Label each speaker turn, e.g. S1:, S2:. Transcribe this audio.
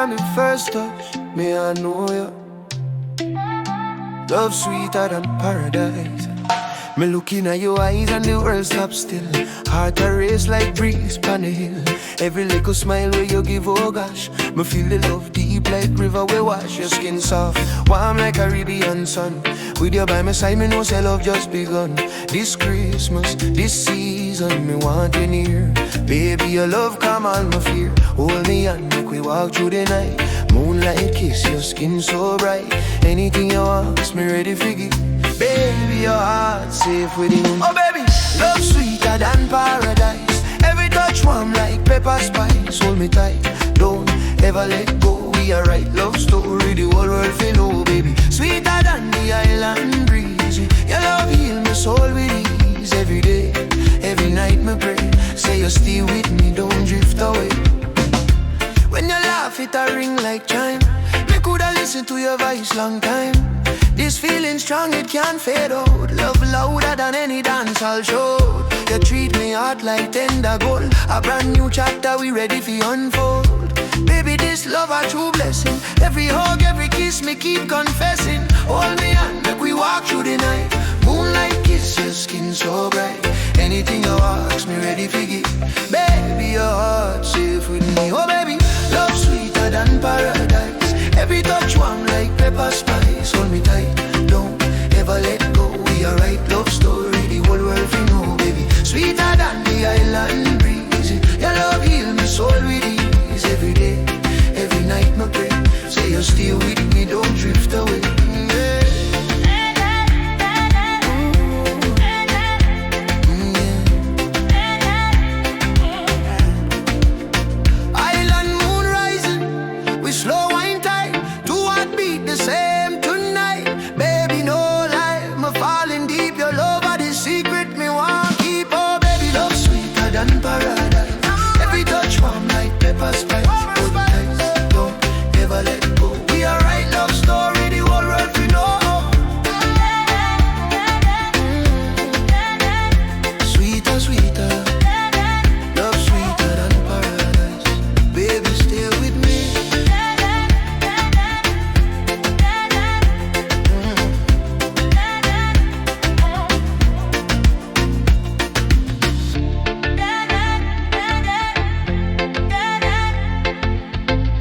S1: from the first touch, me I know you. Love sweeter than paradise. Me looking at your eyes and the world stops still. Heart a race like breeze on the hill. Every little smile where you give, oh gosh. Me feel the love deep like river we wash. Your skin soft, warm like Caribbean sun. With you by my side, me know say love just begun. This Christmas, this season, me want you near. Baby, your love calm all my fear. Hold me and make we walk through the night. Moonlight kiss, your skin so bright. Anything you ask, me ready for give. Baby, your heart safe within. Oh baby, love sweeter than paradise. Every touch warm like pepper spice. Hold me tight, don't ever let go. We are right love story, the whole world feel know, baby. Sweeter than the island breeze. Your love heal my soul with ease. Every day, every night me pray. Say you stay with me, don't drift away. When you laugh, it a ring like chime. Me coulda listen to your voice long time. This feeling strong, it can't fade out. Love louder than any dance I'll show. You treat me hot like tender gold. A brand new chapter, we ready for unfold. Baby, this love a true blessing. Every hug, every kiss, me keep confessing. Hold me and make we walk through the night. Moonlight kiss, your skin so bright. Anything you ask, me ready for give. Baby, your heart safe with me. Oh baby, love sweeter than paradise. Every touch warm like pepper spice. Hold me tight, don't ever let go. We are right love story, the whole world we know, baby. Sweeter than the island breeze. Your love heal me soul with ease. Every day, every night my pray. Say you stay with me,